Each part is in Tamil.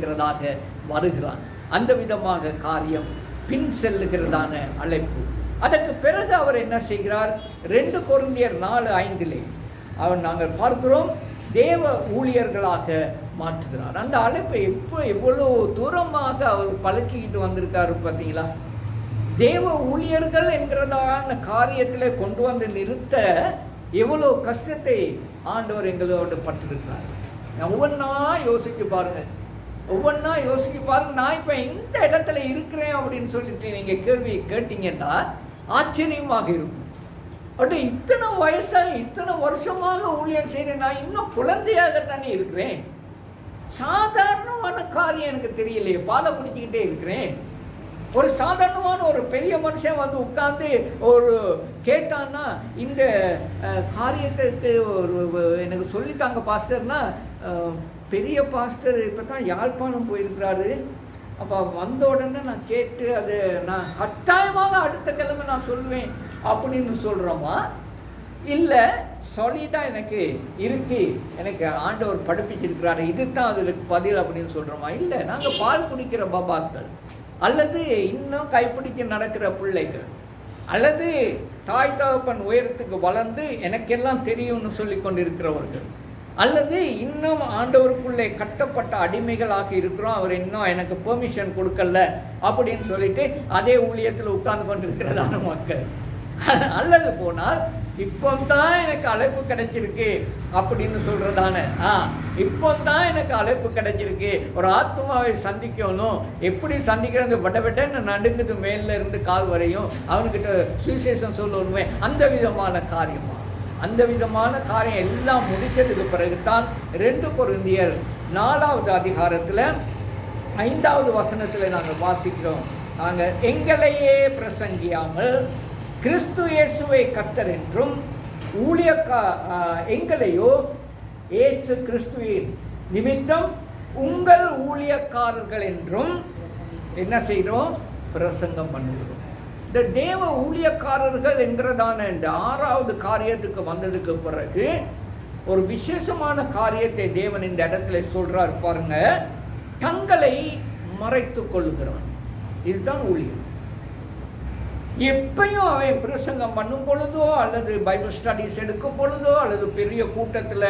என்கிறதாக வருகிறான். அந்த விதமாக காரியம் பின் செல்லுகிறதான அழைப்பு. அதற்கு பிறகு அவர் என்ன செய்கிறார்? 2 கொரிந்தியர் 4:5 அவர் நாங்கள் பார்க்கிறோம், தேவ ஊழியர்களாக மாற்றுகிறார். அந்த அழைப்பை எவ்வளோ தூரமாக அவர் பழக்கிக்கிட்டு வந்திருக்காரு பார்த்தீங்களா? தேவ ஊழியர்கள் என்கிறதான காரியத்தில் கொண்டு வந்து நிறுத்த எவ்வளோ கஷ்டத்தை ஆண்டவர் எங்களோடு பட்டிருக்கிறார். ஒவ்வொன்றா யோசிச்சு பாருங்க, நான் இப்போ இந்த இடத்துல இருக்கிறேன் அப்படின்னு சொல்லிட்டு நீங்கள் கேள்வி கேட்டீங்கன்னா ஆச்சரியமாக இருக்கும். அப்படி இத்தனை வயசாக இத்தனை வருஷமாக ஊழியம் செய்கிறேன், நான் இன்னும் குழந்தையாகத்தானே இருக்கிறேன், சாதாரணமான காரியம் எனக்கு தெரியலையே, பாலை குடிச்சிக்கிட்டே இருக்கிறேன். ஒரு சாதாரணமான ஒரு பெரிய மனுஷன் வந்து உட்கார்ந்து ஒரு கேட்டான்னா, இந்த காரியத்துக்கு ஒரு எனக்கு சொல்லித்தாங்க பாஸ்டர்னா, பெரிய பாஸ்டர் இப்போ தான் யாழ்ப்பாணம் போயிருக்கிறாரு, அப்போ வந்த உடனே நான் கேட்டு அது நான் கட்டாயமாக அடுத்த கிழமை நான் சொல்லுவேன் அப்படின்னு சொல்கிறோமா? இல்லை, சொல்லிட்டால் எனக்கு இருக்கு, எனக்கு ஆண்டவர் படிப்பிச்சிருக்கிறாரு, இதுதான் அதுக்கு பதில் அப்படின்னு சொல்கிறோமா? இல்லை, நாங்கள் பால் குடிக்கிற பாபாக்கள், அல்லது இன்னும் கைப்பிடிக்க நடக்கிற பிள்ளைகள், அல்லது தாய் தகப்பன் உயரத்துக்கு வளர்ந்து எனக்கெல்லாம் தெரியும்னு சொல்லி கொண்டிருக்கிறவர்கள், அல்லது இன்னும் ஆண்டவருக்குள்ளே கட்டப்பட்ட அடிமைகளாக இருக்கிறோம், அவர் இன்னும் எனக்கு பெர்மிஷன் கொடுக்கல அப்படின்னு சொல்லிட்டு அதே ஊழியத்தில் உட்கார்ந்து கொண்டிருக்கிறதான மக்கள். அல்லது போனால் இப்போ தான் எனக்கு அழைப்பு கிடைச்சிருக்கு அப்படின்னு சொல்றதான, இப்போ தான் எனக்கு அழைப்பு கிடைச்சிருக்கு, ஒரு ஆத்மாவை சந்திக்கணும், எப்படி சந்திக்கிறது, விடன்னு நடுங்குது மேல இருந்து கால் வரையும், அவனுக்கிட்ட சுவிசேஷம் சொல்லணுமே, அந்த விதமான காரியம் எல்லாம் முடிச்சதுக்கு பிறகுதான் 2 கொரிந்தியர் 4வது அதிகாரத்தில் 5வது வசனத்தில் நாங்கள் வாசிக்கிறோம், நாங்கள் எங்களையே பிரசங்கியாமல் கிறிஸ்து இயேசுவை கர்த்தர் என்றும் எங்களையோ இயேசு கிறிஸ்துவின் நிமித்தம் உங்கள் ஊழியக்காரர்கள் என்றும் என்ன செய்கிறோம்? பிரசங்கம் பண்ணுகிறோம். இந்த தேவ ஊழியக்காரர்கள் என்கிறதான இந்த 6வது காரியத்துக்கு வந்ததுக்கு பிறகு ஒரு விசேஷமான காரியத்தை தேவன் இந்த இடத்துல சொல்றார் பாருங்க, தங்களை மறைத்து கொள்ளுகிறான். இதுதான் ஊழியம். எப்பயும் அவன் பிரசங்கம் பண்ணும் பொழுதோ, அல்லது பைபிள் ஸ்டடீஸ் எடுக்கும் பொழுதோ, அல்லது பெரிய கூட்டத்தில்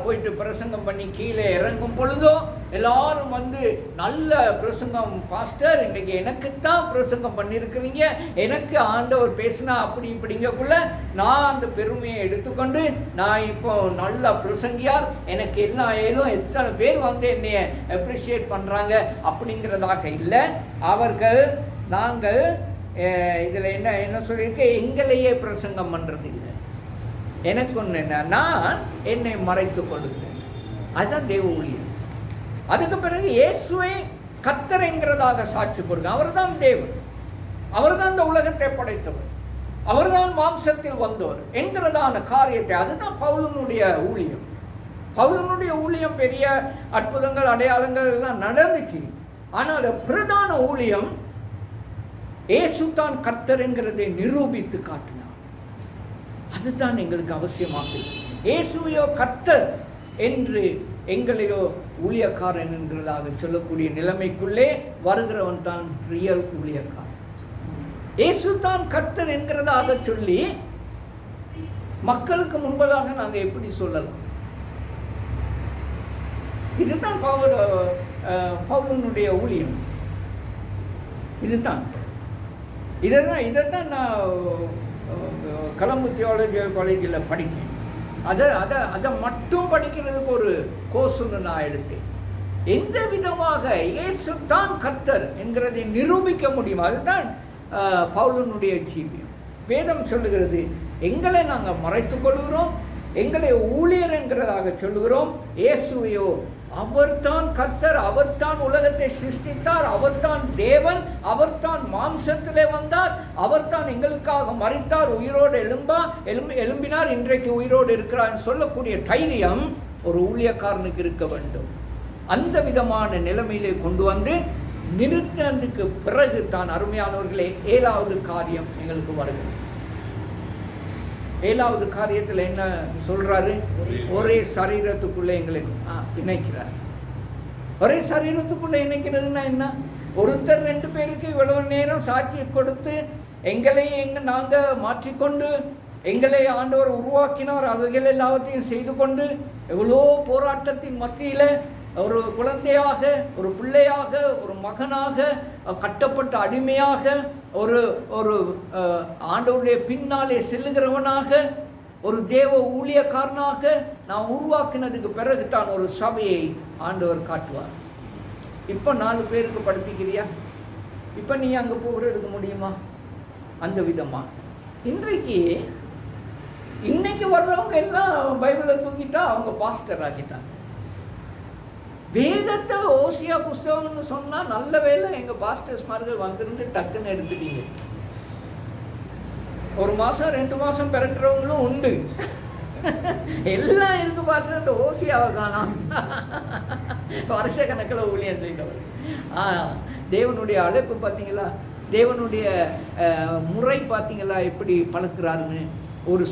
போயிட்டு பிரசங்கம் பண்ணி கீழே இறங்கும் பொழுதோ, எல்லாரும் வந்து நல்ல பிரசங்கம் பாஸ்டர், இன்னைக்கு எனக்குத்தான் பிரசங்கம் பண்ணியிருக்கிறீங்க, எனக்கு ஆண்டவர் பேசினா அப்படி இப்படிங்கக்குள்ள நான் அந்த பெருமையை எடுத்துக்கொண்டு நான் இப்போ நல்ல பிரசங்கியார், எனக்கு என்ன ஏதும் எத்தனை பேர் வந்து என்னைய அப்ரிஷியேட் பண்ணுறாங்க அப்படிங்கிறதாக இல்லை. அவர்கள் நாங்கள் இதில் என்ன சொல்லியிருக்க, எங்களையே பிரசங்கம் பண்ணுறது இல்லை, எனக்கு ஒன்று என்ன, நான் என்னை மறைத்து கொள்கிறேன். அதுதான் தேவ ஊழியம். அதுக்கு பிறகு இயேசுவை கர்த்தர் என்கிறதாக சாட்சி கொடுங்க. அவர் தான் தேவன், அவர் தான் இந்த உலகத்தை படைத்தவர், அவர் தான் மாம்சத்தில் வந்தவர் என்கிறதான காரியத்தை, அதுதான் பவுலனுடைய ஊழியம். பவுலனுடைய ஊழியம் பெரிய அற்புதங்கள் அடையாளங்கள் எல்லாம் நடந்துச்சு. ஆனால் பிரதான ஊழியம் இயேசு தான் கர்த்தர் என்கிறதை நிரூபித்து காட்டினார். அதுதான் எங்களுக்கு அவசியமாகும். இயேசுவையோ கர்த்தர் என்று எங்களையோ ஊழியக்காரன் என்றதாக சொல்லக்கூடிய நிலைமைக்குள்ளே வருகிறவன் தான் ரியல் ஊழியக்காரன். இயேசு தான் கர்த்தர் என்கிறதாக சொல்லி மக்களுக்கு முன்பதாக நாங்கள் எப்படி சொல்லலாம்? இதுதான் பவுலனுடைய ஊழியம். இதைத்தான் நான் கலம்பு தியாலஜிக்கல் காலேஜில் படித்தேன். அதை மட்டும் படிக்கிறதுக்கு ஒரு கோர்ஸுன்னு நான் எடுத்தேன். எந்த விதமாக இயேசு தான் கர்த்தர் என்கிறதை நிரூபிக்க முடியும். அதுதான் பவுலனுடைய ஜீவியம். வேதம் சொல்லுகிறது, எங்களை நாங்கள் மறைத்துக் கொள்கிறோம், எங்களை ஊழியர் என்கிறதாக சொல்லுகிறோம். இயேசுவையோ அவர்தான் கர்த்தர், அவர்தான் உலகத்தை சிருஷ்டித்தார், அவர்தான் தேவன், அவர்தான் மாம்சத்திலே வந்தார், அவர்தான் எங்களுக்காக மரித்தார், உயிரோடு எழும்பினார், இன்றைக்கு உயிரோடு இருக்கிறார் சொல்லக்கூடிய தைரியம் ஒரு ஊழியக்காரனுக்கு இருக்க வேண்டும். அந்த விதமான நிலைமையிலே கொண்டு வந்து நிறுத்தினதுக்கு பிறகு தான் அருமையானவர்களே 7வது காரியம் எங்களுக்கு வருகிறது. 7வது காரியத்தில் என்ன சொல்றாரு? ஒரே சரீரத்துக்குள்ளே எங்களை இணைக்கிறார். ஒரே சரீரத்துக்குள்ள இணைக்கிறதுனா என்ன? ஒருத்தர் 2 பேருக்கு இவ்வளவு நேரம் சாட்சியை கொடுத்து எங்களையும் நாங்கள் மாற்றிக்கொண்டு எங்களை ஆண்டவர் உருவாக்கினார், அவைகள் எல்லாவற்றையும் செய்து கொண்டு எவ்வளோ போராட்டத்தின் மத்தியில் ஒரு குழந்தையாக, ஒரு பிள்ளையாக, ஒரு மகனாக, கட்டப்பட்ட அடிமையாக, ஒரு ஒரு ஆண்டவருடைய பின்னாலே செல்லுகிறவனாக, ஒரு தேவ ஊழியக்காரனாக நான் உருவாக்கினதுக்கு பிறகு தான் ஒரு சபையை ஆண்டவர் காட்டுவார். இப்போ 4 பேருக்கு படிப்பிக்கிறியா? இப்போ நீ அங்கே போகிறதுக்கு முடியுமா? அந்த விதமா இன்னைக்கு வர்றவங்க எல்லாம் பைபிளை தூக்கிட்டா அவங்க பாஸ்டர் ஆக்கிட்டாங்க. வேதத்தை ஓசியா புஸ்தகம்னு சொன்னா நல்ல வேலை எங்க பாஸ்டர்ஸ்மார்கள் வந்திருந்து டக்குன்னு எடுத்துட்டீங்க. 1 மாசம் 2 மாசம் பெறட்டுறவங்களும் உண்டு. எல்லாம் இருக்கு பாஸ்டர், ஓசியாவை காணோம். வருஷ கணக்கில் ஊழியம் செய்தவர். தேவனுடைய அழைப்பு பார்த்தீங்களா? தேவனுடைய முறை பார்த்தீங்களா எப்படி பழக்கிறாருன்னு? ஒரு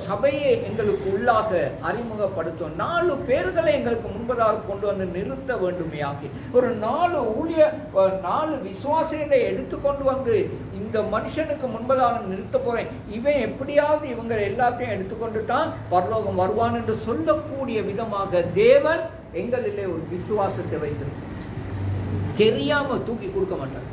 சபையை எங்களுக்கு உள்ளாக அறிமுகப்படுத்தும். 4 பேர்களை எங்களுக்கு முன்பதாக கொண்டு வந்து நிறுத்த வேண்டுமையாகி ஒரு 4 விசுவாசிகளை எடுத்துக்கொண்டு வந்து இந்த மனுஷனுக்கு முன்பதாக நிறுத்த போறேன், இவன் எப்படியாவது இவங்க எல்லாத்தையும் எடுத்துக்கொண்டு தான் பரலோகம் வருவான் என்று சொல்லக்கூடிய விதமாக தேவன் எங்களிலே ஒரு விசுவாசத்தை வைத்திருக்கும். தெரியாம தூக்கி கொடுக்க மாட்டார்.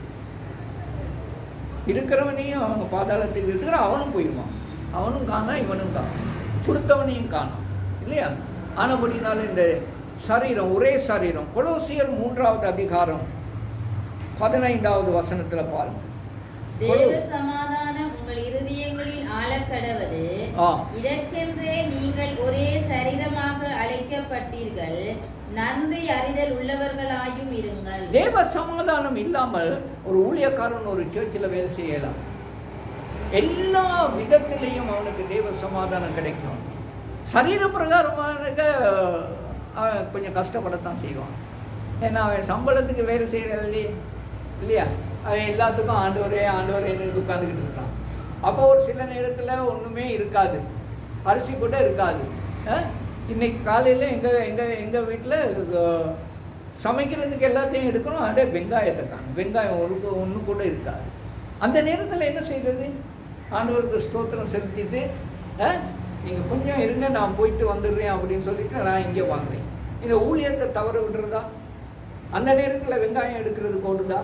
இருக்கிறவனையும் அவங்க பாதாளத்தில் இருக்கிற அவனும் போயிடுவான். அவனும் காணா, இவனும் காணும், கொடுத்தவனையும் காணும் இல்லையா? ஆனபடினால இந்த சரீரம் ஒரே சரீரம். கொலோசியர் 3வது அதிகாரம் 15வது வசனத்தில் பாருங்க. தேவ சமாதானம் உங்கள் இருதயங்களில் ஆளக்கடவது, இதற்கென்றே நீங்கள் ஒரே சரீரமாக அழைக்கப்பட்டீர்கள், நன்றி அறிதல் உள்ளவர்களாயும் இருங்கள். தேவ சமாதானம் இல்லாமல் ஒரு ஊழியக்காரன் ஒரு சர்ச்சில் வேலை செய்யலாம். எல்லா விதத்திலையும் அவனுக்கு தேவ சமாதானம் கிடைக்கும். சரீர பிரகாரமாக கொஞ்சம் கஷ்டப்படத்தான் செய்வான். ஏன்னா அவன் சம்பளத்துக்கு வேலை செய்யறது இல்லையா? அவன் எல்லாத்துக்கும் ஆண்டவரே உட்காந்துக்கிட்டு இருக்கான். அப்போ ஒரு சில நேரத்தில் ஒன்றுமே இருக்காது, அரிசி கூட இருக்காது. இன்னைக்கு காலையில் எங்கள் வீட்டில் சமைக்கிறதுக்கு எல்லாத்தையும் எடுக்கணும், அதே வெங்காயத்தை காணும். வெங்காயம் ஒன்று கூட இருக்காது. அந்த நேரத்தில் என்ன செய்கிறது? ஆண்டவருக்கு ஸ்தோத்திரம் செலுத்திட்டு நீங்கள் கொஞ்சம் இருங்க, நான் போயிட்டு வந்துடுறேன் அப்படின்னு சொல்லிட்டு நான் இங்கே வாங்குறேன். இந்த ஊழியத்தை தவற விடுறதா? அந்த நேரத்தில் வெங்காயம் எடுக்கிறது போடுதா?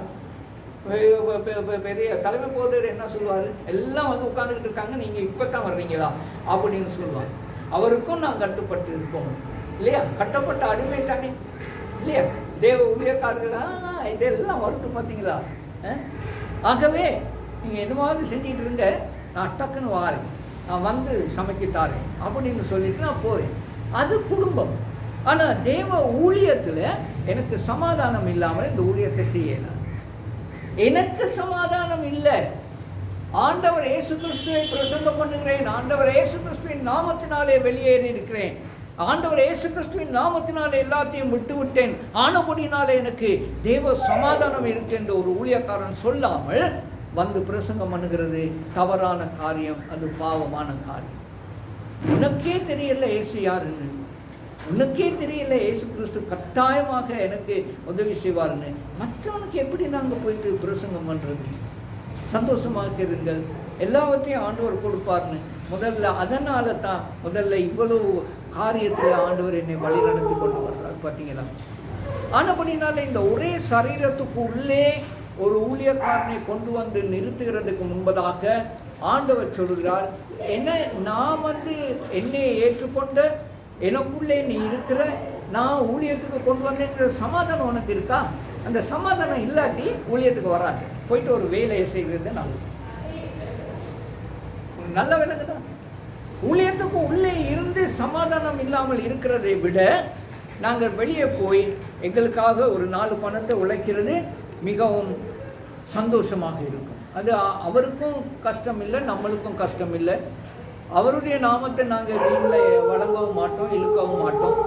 பெரிய தலைமை போதர் என்ன சொல்லுவார்? எல்லாம் வந்து உட்காந்துக்கிட்டு இருக்காங்க, நீங்கள் இப்போ தான் வர்றீங்களா அப்படின்னு சொல்லுவாங்க. அவருக்கும் நான் கட்டுப்பட்டு இருக்கோம் இல்லையா? கட்டப்பட்ட அடிமை தானே இல்லையா? தேவ ஊழியக்காரர்களா இதெல்லாம் வரட்டு பார்த்தீங்களா? ஆகவே நீங்கள் என்னவாவது செஞ்சுட்டு இருங்க, நான் டக்குன்னு வாரேன், நான் வந்து சமைக்கத்தாரேன் அப்படின்னு சொல்லிட்டு நான் போகிறேன். அது குடும்பம். ஆனால் தேவ ஊழியத்தில் எனக்கு சமாதானம் இல்லாமல் இந்த ஊழியத்தை செய்யலாம். எனக்கு சமாதானம் இல்லை. ஆண்டவர் இயேசு கிறிஸ்துவை பிரசங்கம் பண்ணுகிறேன், ஆண்டவர் இயேசு கிறிஸ்துவின் நாமத்தினாலே வெளியேறி இருக்கிறேன், ஆண்டவர் இயேசு கிறிஸ்துவின் நாமத்தினாலே எல்லாத்தையும் விட்டு விட்டேன், ஆனபடினாலே எனக்கு தேவ சமாதானம் இருக்கு என்று ஒரு ஊழியக்காரன் சொல்லாமல் வந்து பிரசங்கம் பண்ணுகிறது தவறான காரியம், அது பாவமான காரியம். உனக்கே தெரியல இயேசு யாருன்னு, உனக்கே தெரியல இயேசு கிறிஸ்து கட்டாயமாக எனக்கு உதவி செய்வாருன்னு, மற்றவனுக்கு எப்படி நாங்கள் போயிட்டு பிரசங்கம் பண்ணுறது? சந்தோஷமாக இருங்கள், எல்லாவற்றையும் ஆண்டவர் கொடுப்பார்னு முதல்ல. அதனால தான் முதல்ல இவ்வளவு காரியத்தில் ஆண்டவர் என்னை வழி நடத்தி கொண்டு வர்றார் பார்த்தீங்களா? ஆனபடினால இந்த ஒரே சரீரத்துக்கு உள்ளே ஒரு ஊழியக்காரனை கொண்டு வந்து நிறுத்துகிறதுக்கு முன்பதாக ஆண்டவர் சொல்கிறார், நான் வந்து என்னை ஏற்றுக்கொண்ட எனக்குள்ளே நீ இருக்கிற, நான் ஊழியத்துக்கு கொண்டு வந்தேங்கிற சமாதானம் உனக்கு இருக்கா? அந்த சமாதானம் இல்லாட்டி ஊழியத்துக்கு வராது. போயிட்டு ஒரு வேலையை செய்கிறது நல்ல விலங்கு தான். ஊழியத்துக்கு உள்ளே இருந்து சமாதானம் இல்லாமல் இருக்கிறதை விட நாங்கள் வெளியே போய் எங்களுக்காக ஒரு 4 பணத்தை உழைக்கிறது மிகவும் சந்தோஷமாக இருக்கும். அது அவருக்கும் கஷ்டம் இல்லை, நம்மளுக்கும் கஷ்டம் இல்லை. அவருடைய நாமத்தை நாங்கள் வீட்டில் வழங்கவும் மாட்டோம், இழுக்கவும் மாட்டோம்.